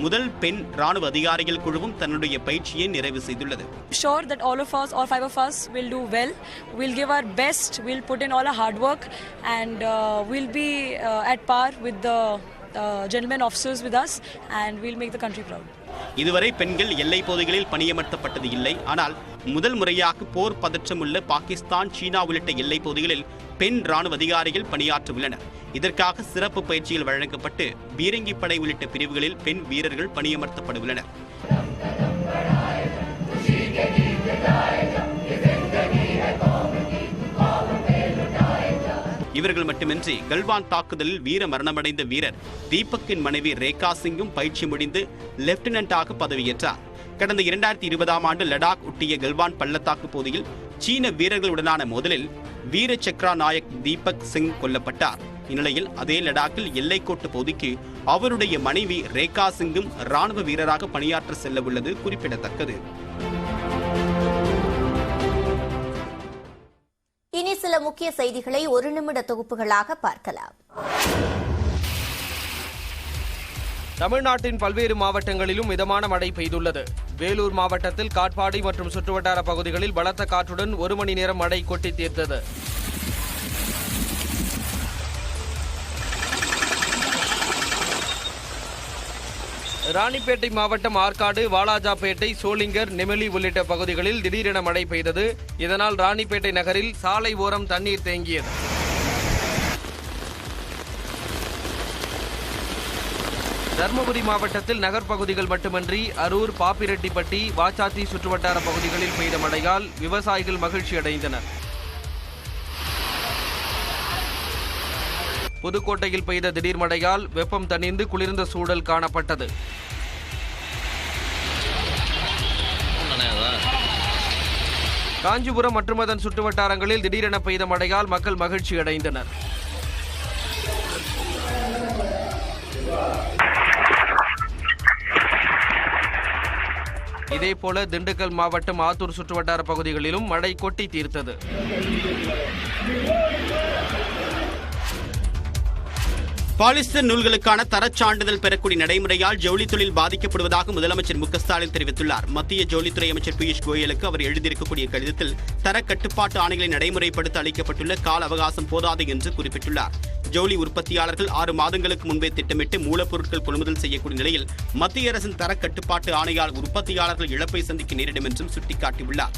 முதல் பெண் ராணுவ அதிகாரிகள் குழுவும் தன்னுடைய பயிற்சியை நிறைவு செய்துள்ளது. Sure that all 5 of us will do well. We'll give our best. We'll put in all our hard work, and we'll be at par with the gentlemen officers with us, and we'll make the country proud. இதுவரை பெண்கள் எல்லை பகுதிகளில் பணியமர்த்தப்பட்டது இல்லை. ஆனால் முதல் முறையாக போர் பதற்றம் உள்ள பாகிஸ்தான், சீனா உள்ளிட்ட எல்லை பகுதிகளில் பெண் ராணுவ அதிகாரிகள் பணியாற்ற உள்ளனர். இதற்காக சிறப்பு பயிற்சிகள் வழங்கப்பட்டு பீரங்கி படை உள்ளிட்ட பிரிவுகளில் பெண் வீரர்கள் பணியமர்த்தப்பட உள்ளனர். இவர்கள் மட்டுமின்றி கல்வான் தாக்குதலில் வீர மரணமடைந்த வீரர் தீபக்கின் மனைவி ரேகா சிங்கும் பயிற்சி முடிந்து லெப்டினன்டாக பதவியேற்றார். கடந்த 2020ஆம் ஆண்டு லடாக் ஒட்டிய கல்வான் பள்ளத்தாக்கு பகுதியில் சீன வீரர்களுடனான மோதலில் வீர சக்ரா நாயக் தீபக் சிங் கொல்லப்பட்டார். இந்நிலையில் அதே லடாக்கில் எல்லைக்கோட்டு பகுதிக்கு அவருடைய மனைவி ரேகா சிங்கும் ராணுவ வீரராக பணியாற்ற செல்ல உள்ளது குறிப்பிடத்தக்கது. இனி சில முக்கிய செய்திகளை 1 நிமிட தொகுப்புகளாக பார்க்கலாம். தமிழ்நாட்டின் பல்வேறு மாவட்டங்களிலும் மிதமான மழை பெய்துள்ளது. வேலூர் மாவட்டத்தில் காட்பாடி மற்றும் சுற்றுவட்டார பகுதிகளில் பலத்த காற்றுடன் 1 மணி நேரம் மழை கொட்டி தீர்த்தது. ராணிப்பேட்டை மாவட்டம் ஆற்காடு, வாலாஜாபேட்டை, சோளிங்கர், நெமிலி உள்ளிட்ட பகுதிகளில் திடீரென மழை பெய்தது. இதனால் ராணிப்பேட்டை நகரில் சாலை ஓரம் தண்ணீர் தேங்கியது. தருமபுரி மாவட்டத்தில் நகர்ப்பகுதிகள் மட்டுமன்றி அரூர், பாப்பிரெட்டிப்பட்டி, வாச்சாத்தி சுற்றுவட்டார பகுதிகளில் பெய்த மழையால் விவசாயிகள் மகிழ்ச்சி அடைந்தனர். புதுக்கோட்டையில் பெய்த திடீர் மழையால் வெப்பம் தணிந்து குளிர்ந்த சூழல் காணப்பட்டது. காஞ்சிபுரம் மற்றும் அதன் சுற்றுவட்டாரங்களில் திடீரென பெய்த மழையால் மக்கள் மகிழ்ச்சி அடைந்தனர். இதேபோல திண்டுக்கல் மாவட்டம் ஆத்தூர் சுற்றுவட்டார பகுதிகளிலும் மழை கொட்டி தீர்த்தது. பாலிஸ்டர் நூல்களுக்கான தரச் சான்றிதழ் பெறக்கூடிய நடைமுறையால் ஜவுளி தொழில் பாதிக்கப்படுவதாக முதலமைச்சர் மு.க. ஸ்டாலின் தெரிவித்துள்ளார். மத்திய ஜவுளித்துறை அமைச்சர் பியூஷ் கோயலுக்கு அவர் எழுதியிருக்கக்கூடிய கடிதத்தில் தர கட்டுப்பாட்டு ஆணைகளை நடைமுறைப்படுத்த அளிக்கப்பட்டுள்ள கால அவகாசம் போதாது என்று குறிப்பிட்டுள்ளார். ஜவுளி உற்பத்தியாளர்கள் 6 மாதங்களுக்கு முன்பே திட்டமிட்டு மூலப்பொருட்கள் கொள்முதல் செய்யக்கூடிய நிலையில் மத்திய அரசின் தர கட்டுப்பாட்டு ஆணையால் உற்பத்தியாளர்கள் இழப்பை சந்திக்க நேரிடும் என்றும் சுட்டிக்காட்டியுள்ளார்.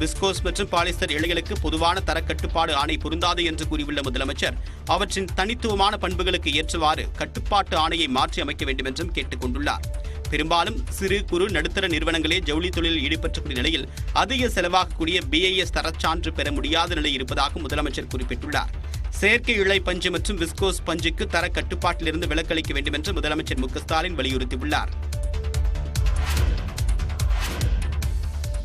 விஸ்கோஸ் மற்றும் பாலிஸ்டர் இழைகளுக்கு பொதுவான தர கட்டுப்பாடு ஆணை பொருந்தாது என்று கூறியுள்ள முதலமைச்சர் அவற்றின் தனித்துவமான பண்புகளுக்கு ஏற்றவாறு கட்டுப்பாட்டு ஆணையை மாற்றி அமைக்க வேண்டும் என்றும் கேட்டுக் கொண்டுள்ளார். பெரும்பாலும் சிறு குறு நடுத்தர நிறுவனங்களே ஜவுளி தொழிலில் ஈடுபட்டக்கூடிய நிலையில் அதிக செலவாகக்கூடிய BIS தரச்சான்று பெற முடியாத நிலை இருப்பதாக முதலமைச்சர் குறிப்பிட்டுள்ளார். செயற்கை இழை பஞ்சு மற்றும் விஸ்கோஸ் பஞ்சுக்கு தர கட்டுப்பாட்டிலிருந்து விலக்களிக்க வேண்டும் என்று முதலமைச்சர் மு க ஸ்டாலின் வலியுறுத்தியுள்ளார்.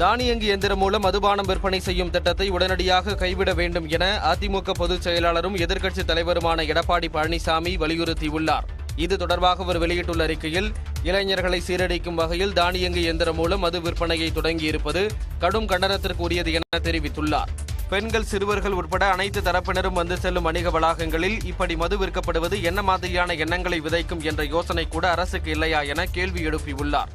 தானியங்கி எந்திரம் மூலம் மதுபானம் விற்பனை செய்யும் திட்டத்தை உடனடியாக கைவிட வேண்டும் என அதிமுக பொதுச் செயலாளரும் எதிர்க்கட்சித் தலைவருமான எடப்பாடி பழனிசாமி வலியுறுத்தியுள்ளார். இது தொடர்பாக அவர் வெளியிட்டுள்ள அறிக்கையில், இளைஞர்களை சீரழிக்கும் வகையில் தானியங்கி எந்திரம் மூலம் மது விற்பனையை தொடங்கியிருப்பது கடும் கண்டனத்திற்குரியது என தெரிவித்துள்ளார். பெண்கள், சிறுவர்கள் உட்பட அனைத்து தரப்பினரும் வந்து செல்லும் வணிக வளாகங்களில் இப்படி மது விற்கப்படுவது என்ன மாதிரியான எண்ணங்களை விதைக்கும் என்ற யோசனை கூட அரசுக்கு இல்லையா என கேள்வி எழுப்பியுள்ளார்.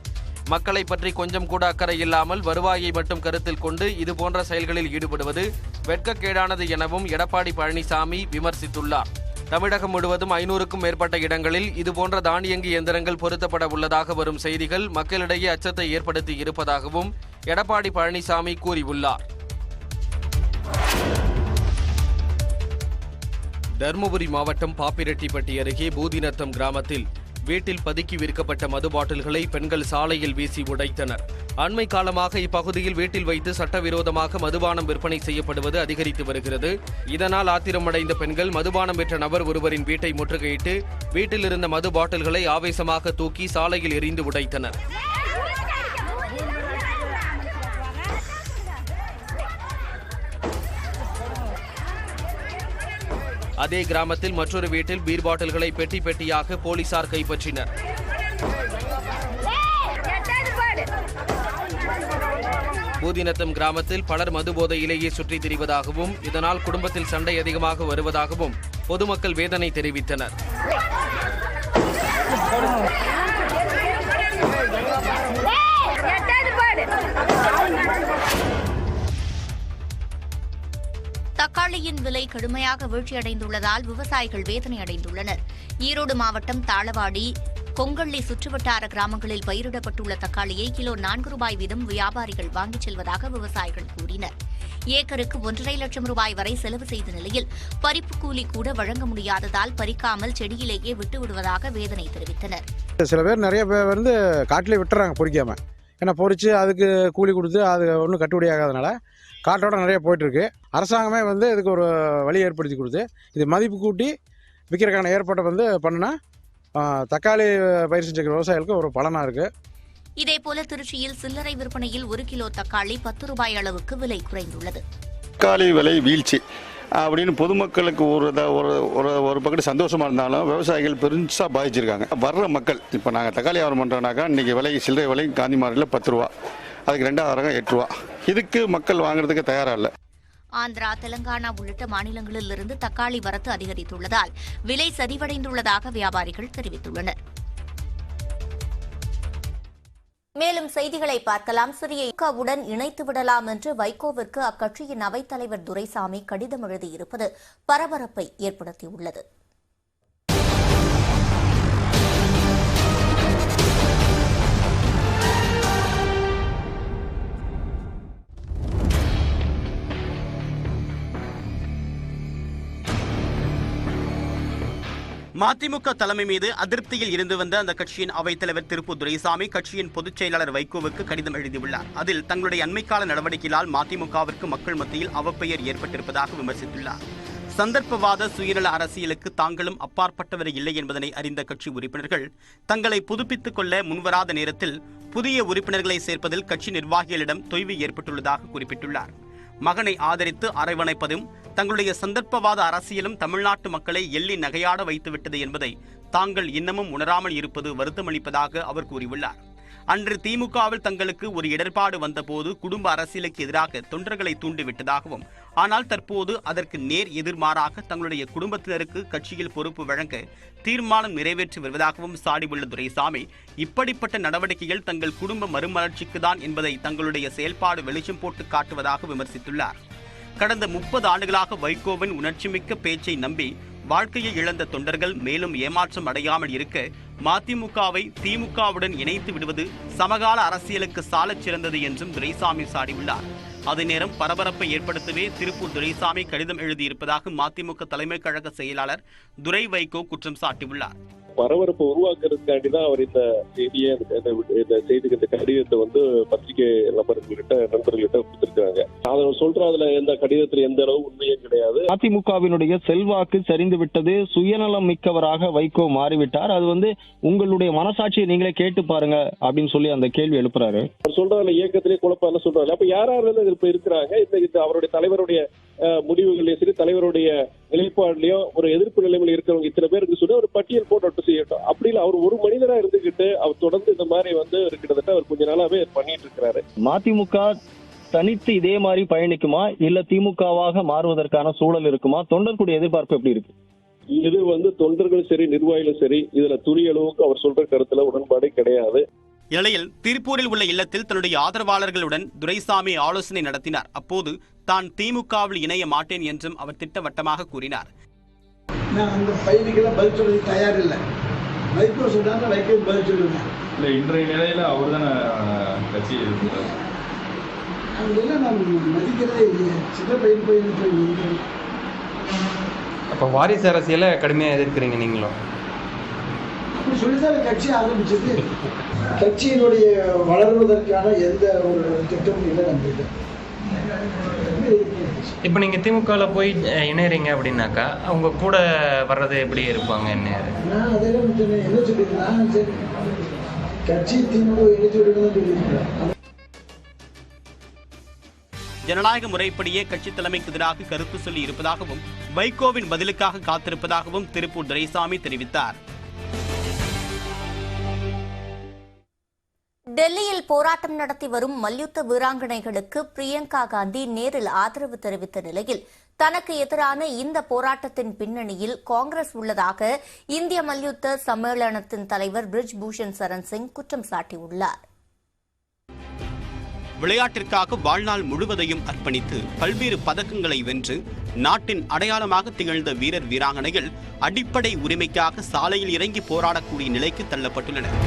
மக்களை பற்றி கொஞ்சம் கூட அக்கறை இல்லாமல் வருவாயை மட்டும் கருத்தில் கொண்டு இதுபோன்ற செயல்களில் ஈடுபடுவது வெட்கக்கேடானது எனவும் எடப்பாடி பழனிசாமி விமர்சித்துள்ளார். தமிழகம் முழுவதும் 500க்கும் மேற்பட்ட இடங்களில் இதுபோன்ற தானியங்கி எந்திரங்கள் பொருத்தப்பட உள்ளதாக வரும் செய்திகள் மக்களிடையே அச்சத்தை ஏற்படுத்தி இருப்பதாகவும் எடப்பாடி பழனிசாமி கூறியுள்ளார். தருமபுரி மாவட்டம் பாப்பிரெட்டிப்பட்டி அருகே பூதிநத்தம் கிராமத்தில் வீட்டில் பதுக்கி விற்கப்பட்ட மது பாட்டில்களை பெண்கள் சாலையில் வீசி உடைத்தனர். அண்மை காலமாக இப்பகுதியில் வீட்டில் வைத்து சட்டவிரோதமாக மதுபானம் விற்பனை செய்யப்படுவது அதிகரித்து வருகிறது. இதனால் ஆத்திரமடைந்த பெண்கள் மதுபானம் விற்ற நபர் ஒருவரின் வீட்டை முற்றுகையிட்டு வீட்டில் இருந்த மது பாட்டில்களை ஆவேசமாக தூக்கி சாலையில் எறிந்து உடைத்தனர். அதே கிராமத்தில் மற்றொரு வீட்டில் பீர் பாட்டில்களை பெட்டி பெட்டியாக போலீசார் கைப்பற்றினர். பூதிநத்தம் கிராமத்தில் பலர் மது போதையிலேயே சுற்றித் திரிவதாகவும் இதனால் குடும்பத்தில் சண்டை அதிகமாக வருவதாகவும் பொதுமக்கள் வேதனை தெரிவித்தனர். தக்காளியின் விலை கடுமையாக வீழ்ச்சியடைந்துள்ளதால் விவசாயிகள் வேதனை அடைந்துள்ளனர். ஈரோடு மாவட்டம் தாளவாடி, கொங்கள்ளி சுற்றுவட்டார கிராமங்களில் பயிரிடப்பட்டுள்ள தக்காளியை கிலோ 4 ரூபாய் வீதம் வியாபாரிகள் வாங்கிச் செல்வதாக விவசாயிகள் கூறினர். ஏக்கருக்கு 1.5 லட்சம் ரூபாய் வரை செலவு செய்த நிலையில் பறிப்பு கூலி கூட வழங்க முடியாததால் பறிக்காமல் செடியிலேயே விட்டு விடுவதாக வேதனை தெரிவித்தனர். சில பேர் நிறைய பேர் வந்து காட்டிலே விட்டுறாங்க பொறிக்காம. ஏன்னா பொறிச்சு அதுக்கு கூலி கொடுத்து அது ஒன்றும் கட்டுப்படி ஆகாதனால காட்டோட நிறைய போயிட்டுருக்கு. அரசாங்கமே வந்து இதுக்கு ஒரு வழி ஏற்படுத்தி கொடுத்து இது மதிப்பு கூட்டி விற்கிறதுக்கான ஏற்பாட்டை வந்து பண்ணினா தக்காளி பயிர் செஞ்ச விவசாயிகளுக்கு ஒரு பலனாக இருக்குது. இதேபோல திருச்சியில் சில்லறை விற்பனையில் 1 கிலோ தக்காளி 10 ரூபாய் அளவுக்கு விலை குறைந்துள்ளது. தக்காளி விலை வீழ்ச்சி அப்படின்னு பொதுமக்களுக்கு ஒரு பக்கத்து சந்தோஷமாக இருந்தாலும் விவசாயிகள் பெருசாக பாதிச்சிருக்காங்க. வர்ற மக்கள் இப்போ நாங்கள் தக்காளி வியாபாரம் பண்ணுறோன்னாக்கா இன்றைக்கி விலை சில்லறை விலை காந்தி மார்க்கெட்டில் 10 ரூபா, அதுக்கு 2வது ரகம் 8 ரூபா. இதுக்கு மக்கள் வாங்குறதுக்கு தயாராக இல்லை. ஆந்திரா, தெலங்கானா உள்ளிட்ட மாநிலங்களில் இருந்து தக்காளி வரத்து அதிகரித்துள்ளதால் விலை சரிவடைந்துள்ளதாக வியாபாரிகள் தெரிவித்துள்ளனர். மேலும் செய்திகளை பார்க்கலாம். சிறியவுடன் இணைத்து விடலாம் என்று வைகோவிற்கு அக்கட்சியின் அவைத்தலைவர் துரைசாமி கடிதம் எழுதியிருப்பது பரபரப்பை ஏற்படுத்தியுள்ளது. மதிமுக தலைமை மீது அதிருப்தியில் இருந்து வந்த அந்த கட்சியின் அவைத்தலைவர் திருப்பூர் துரைசாமி கட்சியின் பொதுச் செயலாளர் வைகோவுக்கு கடிதம் எழுதியுள்ளார். அதில் தங்களுடைய அண்மைக்கால நடவடிக்கையால் மதிமுகவிற்கு மக்கள் மத்தியில் அவப்பெயர் ஏற்பட்டிருப்பதாக விமர்சித்துள்ளார். சந்தர்ப்பவாத சுயநல அரசியலுக்கு தாங்களும் அப்பாற்பட்டவர் இல்லை என்பதனை அறிந்த கட்சி உறுப்பினர்கள் தங்களை புதுப்பித்துக் கொள்ள முன்வராத நேரத்தில் புதிய உறுப்பினர்களை சேர்ப்பதில் கட்சி நிர்வாகிகளிடம் தொய்வு ஏற்பட்டுள்ளதாக குறிப்பிட்டுள்ளார். மகனை ஆதரித்து அரவணைப்பதும் தங்களுடைய சந்தர்ப்பவாத அரசியலும் தமிழ்நாட்டு மக்களை எள்ளி நகையாட வைத்துவிட்டது என்பதை தாங்கள் இன்னமும் உணராமல் இருப்பது வருத்தமளிப்பதாக அவர் கூறியுள்ளார். அன்று திமுகவில் தங்களுக்கு ஒரு இடர்பாடு வந்தபோது குடும்ப அரசியலுக்கு எதிராக தொண்டர்களை தூண்டிவிட்டதாகவும், ஆனால் தற்போது அதற்கு நேர் எதிர்மாறாக தங்களுடைய குடும்பத்தினருக்கு கட்சியில் பொறுப்பு வழங்க தீர்மானம் நிறைவேற்றி வருவதாகவும் சாடியுள்ள துரைசாமி, இப்படிப்பட்ட நடவடிக்கைகள் தங்கள் குடும்ப மறுமலர்ச்சிக்கு தான் என்பதை தங்களுடைய செயல்பாடு வெளிச்சம் போட்டு காட்டுவதாக விமர்சித்துள்ளார். கடந்த 30 ஆண்டுகளாக வைகோவின் உணர்ச்சிமிக்க பேச்சை நம்பி வாழ்க்கையை இழந்த தொண்டர்கள் மேலும் ஏமாற்றம் அடையாமல் இருக்க மதிமுகவை திமுகவுடன் இணைத்து விடுவது சமகால அரசியலுக்கு சாலச் சிறந்தது என்றும் துரைசாமி சாடியுள்ளார். அதே நேரம் பரபரப்பை ஏற்படுத்தவே திருப்பூர் துரைசாமி கடிதம் எழுதியிருப்பதாக மதிமுக தலைமை கழக செயலாளர் துரை வைகோ குற்றம் சாட்டியுள்ளார். பரபரப்பை உருவாக்குறதுக்காண்டி தான் அவர் இந்த செய்தியை இந்த கடிதத்தை வந்து பத்திரிகை நண்பர்கள்கிட்ட கொடுத்திருக்காங்க. அதை சொல்றோம், அதுல எந்த கடிதத்துல எந்த அளவு உண்மையும் கிடையாது. அதிமுகவினுடைய செல்வாக்கு சரிந்து விட்டது, சுயநலம் மிக்கவராக வைகோ மாறிவிட்டார், அது வந்து உங்களுடைய மனசாட்சியை நீங்களே கேட்டு பாருங்க அப்படின்னு சொல்லி அந்த கேள்வி எழுப்புறாரு. அவர் சொல்றதுல இயக்கத்திலேயே குழப்பம் சொல்றாரு. அப்ப யாராவது இப்ப இருக்கிறாங்க, இந்த அவருடைய தலைவருடைய முடிவுகள்லயும் சரி, தலைவருடைய நிலைப்பாடுலயும் ஒரு எதிர்ப்பு நிலைமையில் இருக்கிறவங்க இத்தனை பேருக்கு சொல்லி ஒரு பட்டியல் போட்டு செய்யட்டும். அப்படி இல்லை, அவர் ஒரு மனிதரா இருந்துகிட்டு அவர் தொடர்ந்து இந்த மாதிரி வந்து கிட்டத்தட்ட அவர் கொஞ்ச நாளாவே பண்ணிட்டு இருக்கிறாரு. மதிமுக தனித்து இதே மாதிரி பயணிக்குமா, இல்ல திமுகவாக மாறுவதற்கான சூழல் இருக்குமா? தொண்டர்களுடைய எதிர்பார்ப்பு எப்படி இருக்கு? இது வந்து தொண்டர்களும் சரி, நிர்வாகிகளும் சரி, இதுல துரிய அளவுக்கு அவர் சொல்ற கருத்துல உடன்பாடே கிடையாது. இந்நிலையில் திருப்பூரில் உள்ள இல்லத்தில் தன்னுடைய ஆதரவாளர்களுடன் துரைசாமி ஆலோசனை நடத்தினார். அப்போது தான் திமுகவில் இணைய மாட்டேன் என்றும் அவர் திட்டவட்டமாக கூறினார். நான் அந்த பையனுக்கெல்லாம் பதில் சொல்ல தயார் இல்லை. வைகோ சொல்றாங்க, வைகோ பதில் சொல்லுங்க. இல்லை, இன்றைய நிலையில அவர் தானே கட்சி அதெல்லாம் நான் மதிக்கிறதே இல்லையே. சின்ன பையன் அப்போ வாரிசு அரசியலை கடுமையாக எதிர்க்கிறீங்க நீங்களும்? அப்படி சொல்லிதான் கட்சி ஆரம்பிச்சது. கட்சியினுடைய வளர்வதற்கான எந்த ஒரு திட்டமும் இல்லை நம்மகிட்ட. இப்போ நீங்கள் திமுகவில் போய் இணையறீங்க அப்படின்னாக்கா அவங்க கூட வர்றது எப்படி இருப்பாங்க? என்ன நான் அதெல்லாம் என்ன சொல்லியிருக்கேன், சரி கட்சி திமுக இணைச்சு விடுறதுன்னு சொல்லியிருக்கிறேன். ஜனநாயக முறைப்படியே கட்சி தலைமைக்கு எதிராக கருத்து சொல்லி இருப்பதாகவும் வைகோவின் பதிலுக்காக காத்திருப்பதாகவும் திருப்பூர் துரைசாமி தெரிவித்தார். டெல்லியில் போராட்டம் நடத்தி வரும் மல்யுத்த வீராங்கனைகளுக்கு பிரியங்கா காந்தி நேரில் ஆதரவு தெரிவித்த நிலையில் தனக்கு எதிரான இந்த போராட்டத்தின் பின்னணியில் காங்கிரஸ் உள்ளதாக இந்திய மல்யுத்த சம்மேளனத்தின் தலைவர் பிரிஜ் பூஷன் சரண் சிங் குற்றம் சாட்டியுள்ளார். விளையாட்டிற்காக வாழ்நாள் முழுவதையும் அர்ப்பணித்து பல்வேறு பதக்கங்களை வென்று நாட்டின் அடையாளமாக திகழ்ந்த வீரர் வீராங்கனைகள் அடிப்படை உரிமைக்காக சாலையில் இறங்கி போராடக்கூடிய நிலைக்கு தள்ளப்பட்டுள்ளனர்.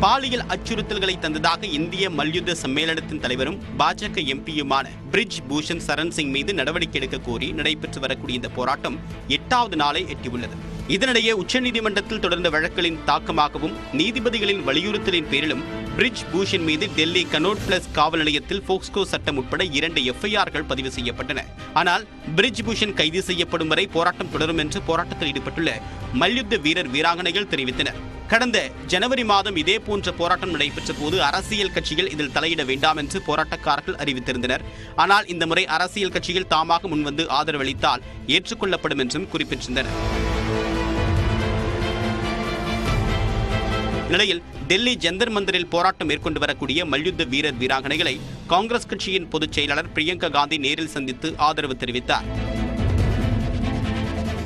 பாலியல் அச்சுறுத்தல்களை தந்ததாக இந்திய மல்யுத்த சம்மேளனத்தின் தலைவரும் பாஜக எம்பியுமான பிரிஜ் பூஷன் சரண் சிங் மீது நடவடிக்கை எடுக்க கோரி நடைபெற்று வரக்கூடிய இந்த போராட்டம் 8வது நாளை எட்டியுள்ளது. இதனிடையே உச்சநீதிமன்றத்தில் தொடர்ந்த வழக்குகளின் தாக்கமாகவும் நீதிபதிகளின் வலியுறுத்தலின் பேரிலும் பிரிஜ் பூஷன் மீது டெல்லி கனோட் பிளஸ் காவல் நிலையத்தில் போக்ஸ்கோ சட்டம் உட்பட 2 எஃப்ஐஆர்கள் பதிவு செய்யப்பட்டன. ஆனால் பிரிஜ் பூஷன் கைது செய்யப்படும் வரை போராட்டம் தொடரும் என்று போராட்டத்தில் ஈடுபட்டுள்ள மல்யுத்த வீரர் வீராங்கனைகள் தெரிவித்தனர். கடந்த ஜனவரி மாதம் இதே போன்ற போராட்டம் நடைபெற்ற போது அரசியல் கட்சிகள் இதில் தலையிட வேண்டாம் என்று போராட்டக்காரர்கள் அறிவித்திருந்தனர். ஆனால் இந்த முறை அரசியல் கட்சிகள் தாமாக முன்வந்து ஆதரவளித்தால் ஏற்றுக்கொள்ளப்படும் என்றும் குறிப்பிட்டிருந்தனர். நிலையில் டெல்லி ஜந்தர் மந்தரில் போராட்டம் மேற்கொண்டு வரக்கூடிய மல்யுத்த வீரர் வீராங்கனைகளை காங்கிரஸ் கட்சியின் பொதுச் செயலாளர் பிரியங்கா காந்தி நேரில் சந்தித்து ஆதரவு தெரிவித்தார்.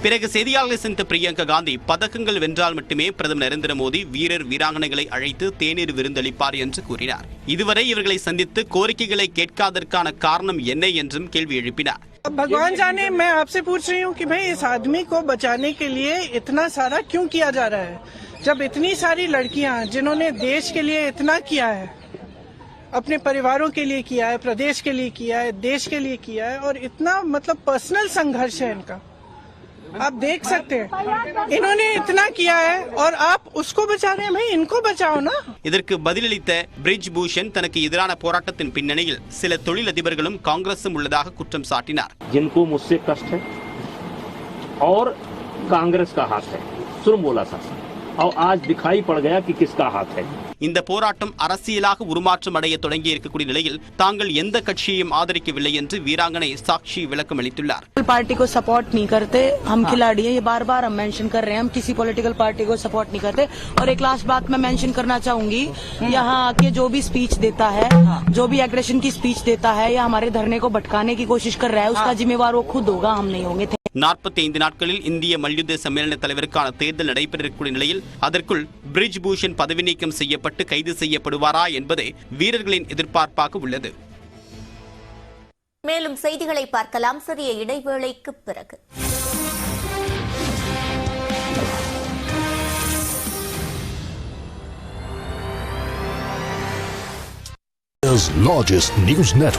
பிறகு செய்தியாளர்களை சந்தித்த பிரியங்கா காந்தி பதக்கங்கள் வென்றால் மட்டுமே பிரதமர் நரேந்திர மோடி வீரர் வீராங்கனைகளை அழைத்து தேநீர் விருந்தளிப்பார் என்று கூறினார். இதுவரை இவர்களை சந்தித்து கோரிக்கைகளை கேட்காதற்கான காரணம் என்ன என்றும் கேள்வி எழுப்பினார். भगवान जाने, मैं आपसे पूछ रही हूँ कि भाई इस आदमी को बचाने के लिए इतना सारा क्यों किया जा रहा है, जब इतनी सारी लड़कियां जिन्होंने देश के लिए इतना किया है, अपने परिवारों के लिए किया है, प्रदेश के लिए किया है, देश के लिए किया है, और इतना मतलब पर्सनल संघर्ष है इनका, आप देख सकते हैं. इन्होंने इतना किया है और आप उसको बचा रहे हैं. भाई इनको बचाओ ना. இதற்கு பதிலளித்த பிரிஜ் பூஷன் தனக்கு எதிரான போராட்டத்தின் பின்னணியில் சில தொழிலதிபர்களும் காங்கிரசும் உள்ளதாக குற்றம் சாட்டினார். जिनको मुझसे कष्ट है और कांग्रेस का हाथ है, सुर बोला था और आज दिखाई पड़ गया कि किसका हाथ है. இந்த போராட்டம் அரசியலாக உருமாற்றம் அடைய தொடங்கி இருக்கக்கூடிய நிலையில் தாங்கள் எந்த கட்சியையும் ஆதரிக்கவில்லை என்று வீராங்கனை சாக்ஷி விளக்கம் அளித்துள்ளார். पार्टी को सपोर्ट नहीं करते, हम खिलाड़ी हैं, ये बार बार हम मेंशन कर रहे हैं, हम किसी पॉलिटिकल पार्टी को सपोर्ट नहीं करते. और एक लास्ट बात मैं मेंशन करना चाहूंगी, यहाँ आके जो भी स्पीच देता है, जो भी एग्रेशन की स्पीच देता है या हमारे धरने को भटकाने की कोशिश कर रहा है, उसका जिम्मेवार वो खुद होगा, हम नहीं होंगे. 45 நாட்களில் இந்திய மல்யுத்த சம்மேளன தலைவருக்கான தேர்தல் நடைபெறக்கூடிய நிலையில் அதற்குள் பிரிஜ் பூஷன் பதவி நீக்கம் செய்யப்பட்டு கைது செய்யப்படுவாரா என்பதே வீரர்களின் எதிர்பார்ப்பாக உள்ளது. மேலும் செய்திகளை பார்க்கலாம் சிறிய இடைவேளைக்கு பிறகு. India's largest news network.